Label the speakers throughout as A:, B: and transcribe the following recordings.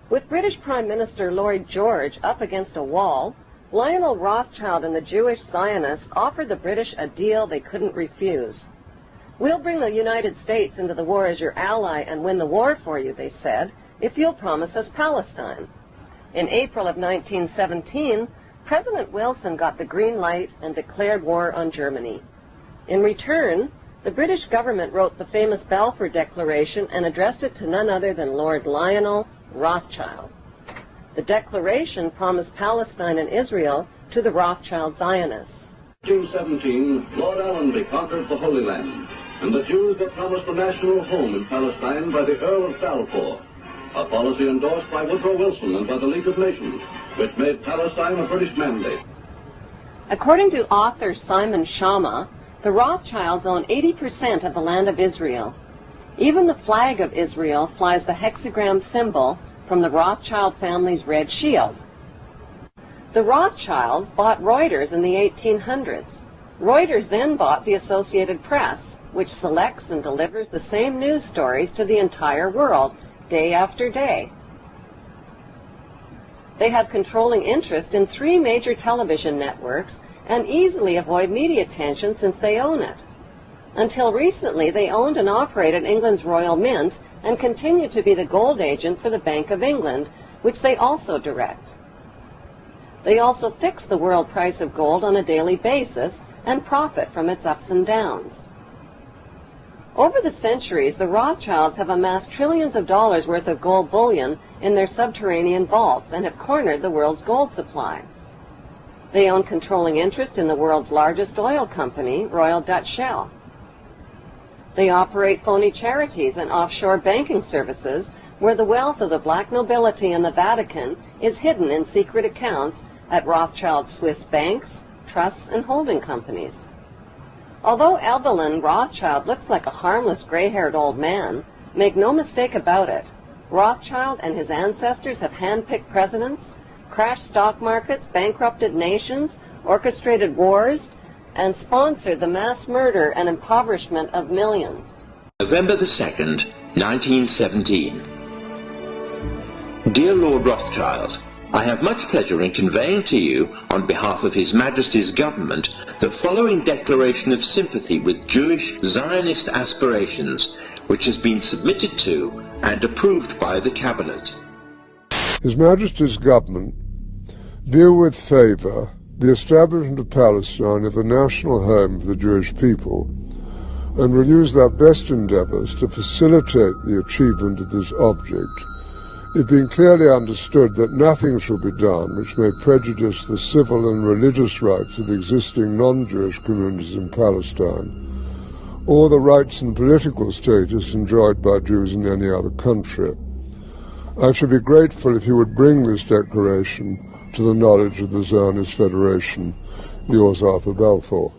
A: With British Prime Minister Lloyd George up against a wall, Lionel Rothschild and the Jewish Zionists offered the British a deal they couldn't refuse. "We'll bring the United States into the war as your ally and win the war for you," they said, "if you'll promise us Palestine." In April of 1917, President Wilson got the green light and declared war on Germany. In return, the British government wrote the famous Balfour Declaration and addressed it to none other than Lord Lionel Rothschild. The declaration promised Palestine and Israel to the Rothschild Zionists.
B: In 1817, Lord Allenby conquered the Holy Land, and the Jews were promised a national home in Palestine by the Earl of Balfour, a policy endorsed by Woodrow Wilson and by the League of Nations, which made Palestine a British mandate.
A: According to author Simon Shama, the Rothschilds own 80% of the land of Israel. Even the flag of Israel flies the hexagram symbol from the Rothschild family's red shield. The Rothschilds bought Reuters in the 1800s. Reuters then bought the Associated Press, which selects and delivers the same news stories to the entire world, day after day. They have controlling interest in 3 major television networks and easily avoid media attention since they own it. Until recently, they owned and operated England's Royal Mint and continue to be the gold agent for the Bank of England, which they also direct. They also fix the world price of gold on a daily basis and profit from its ups and downs. Over the centuries, the Rothschilds have amassed trillions of dollars worth of gold bullion in their subterranean vaults and have cornered the world's gold supply. They own controlling interest in the world's largest oil company, Royal Dutch Shell. They operate phony charities and offshore banking services where the wealth of the black nobility and the Vatican is hidden in secret accounts at Rothschild Swiss banks, trusts, and holding companies. Although Evelyn Rothschild looks like a harmless gray-haired old man, make no mistake about it, Rothschild and his ancestors have handpicked presidents, crashed stock markets, bankrupted nations, orchestrated wars, and sponsored the mass murder and impoverishment of millions.
C: November the 2nd, 1917. Dear Lord Rothschild, I have much pleasure in conveying to you, on behalf of His Majesty's government, the following declaration of sympathy with Jewish Zionist aspirations, which has been submitted to and approved by the Cabinet.
D: His Majesty's government view with favour the establishment of Palestine as a national home for the Jewish people, and will use their best endeavours to facilitate the achievement of this object, it being clearly understood that nothing shall be done which may prejudice the civil and religious rights of existing non-Jewish communities in Palestine, or the rights and political status enjoyed by Jews in any other country. I should be grateful if you would bring this declaration to the knowledge of the Zionist Federation. Yours, Arthur Balfour.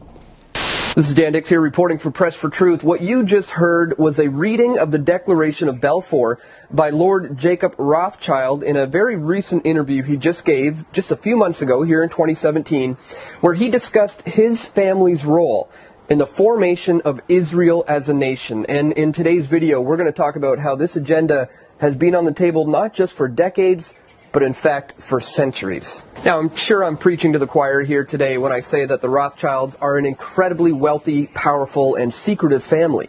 E: This is Dan Dix here reporting for Press for Truth. What you just heard was a reading of the Declaration of Balfour by Lord Jacob Rothschild in a very recent interview he just gave just a few months ago here in 2017, where he discussed his family's role in the formation of Israel as a nation. And in today's video, we're going to talk about how this agenda has been on the table not just for decades, but in fact for centuries. Now, I'm sure I'm preaching to the choir here today when I say that the Rothschilds are an incredibly wealthy, powerful, and secretive family,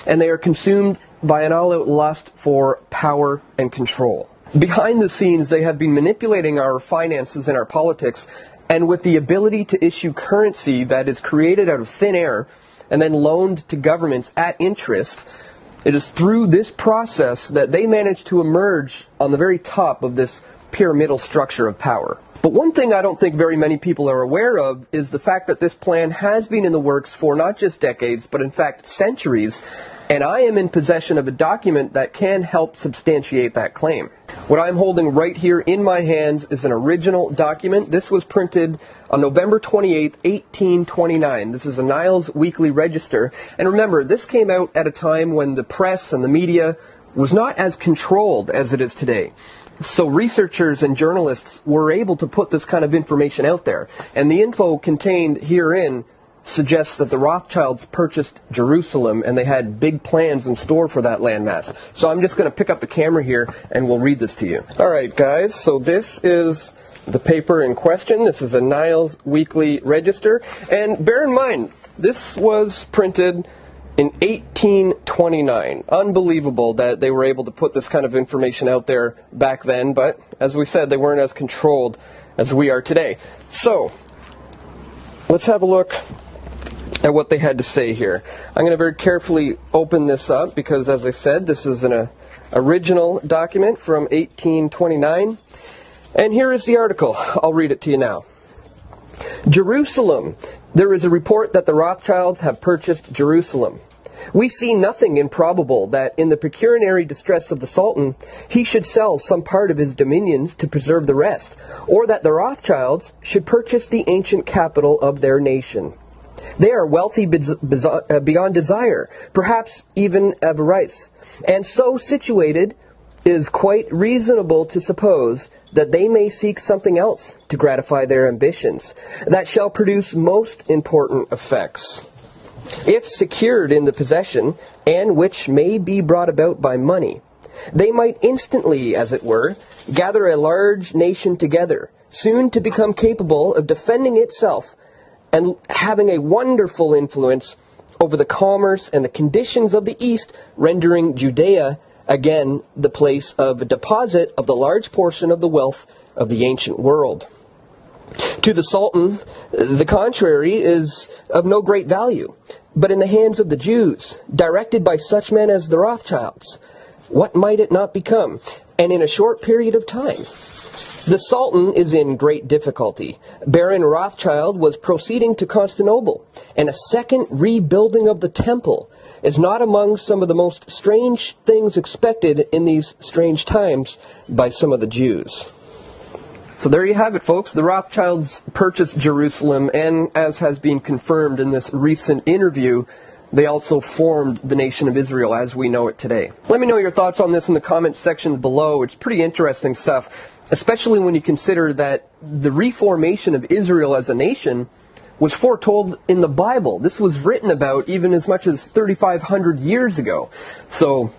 E: and they are consumed by an all-out lust for power and control. Behind the scenes, they have been manipulating our finances and our politics, and with the ability to issue currency that is created out of thin air and then loaned to governments at interest, it is through this process that they manage to emerge on the very top of this pyramidal structure of power. But one thing I don't think very many people are aware of is the fact that this plan has been in the works for not just decades, but in fact centuries, and I am in possession of a document that can help substantiate that claim. What I'm holding right here in my hands is an original document. This was printed on November 28, 1829. This is a Niles Weekly Register. And remember, this came out at a time when the press and the media was not as controlled as it is today. So researchers and journalists were able to put this kind of information out there. And the info contained herein suggests that the Rothschilds purchased Jerusalem and they had big plans in store for that landmass. So I'm just going to pick up the camera here and we'll read this to you. Alright guys, so this is the paper in question. This is a Niles Weekly Register. And bear in mind, this was printed in 1829. Unbelievable that they were able to put this kind of information out there back then, but as we said, they weren't as controlled as we are today. So, let's have a look at what they had to say here. I'm going to very carefully open this up because, as I said, this is an original document from 1829. And here is the article. I'll read it to you now. Jerusalem. There is a report that the Rothschilds have purchased Jerusalem. We see nothing improbable that in the pecuniary distress of the Sultan, he should sell some part of his dominions to preserve the rest, or that the Rothschilds should purchase the ancient capital of their nation. They are wealthy beyond desire, perhaps even avarice, and so situated it is quite reasonable to suppose that they may seek something else to gratify their ambitions that shall produce most important effects. If secured in the possession, and which may be brought about by money, they might instantly, as it were, gather a large nation together, soon to become capable of defending itself and having a wonderful influence over the commerce and the conditions of the East, rendering Judea again the place of a deposit of the large portion of the wealth of the ancient world. To the Sultan, the contrary is of no great value, but in the hands of the Jews, directed by such men as the Rothschilds, what might it not become, and in a short period of time? The Sultan is in great difficulty. Baron Rothschild was proceeding to Constantinople, and a second rebuilding of the temple is not among some of the most strange things expected in these strange times by some of the Jews. So there you have it, folks. The Rothschilds purchased Jerusalem, and as has been confirmed in this recent interview, they also formed the nation of Israel as we know it today. Let me know your thoughts on this in the comment section below. It's pretty interesting stuff, especially when you consider that the reformation of Israel as a nation was foretold in the Bible. This was written about even as much as 3,500 years ago. So,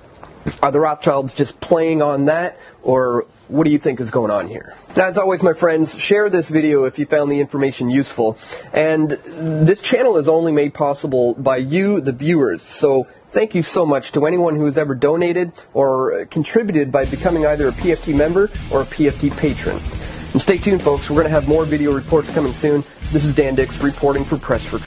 E: are the Rothschilds just playing on that, or what do you think is going on here? Now, as always, my friends, share this video if you found the information useful. And this channel is only made possible by you, the viewers. So thank you so much to anyone who has ever donated or contributed by becoming either a PFT member or a PFT patron. And stay tuned, folks. We're going to have more video reports coming soon. This is Dan Dix reporting for Press for Truth.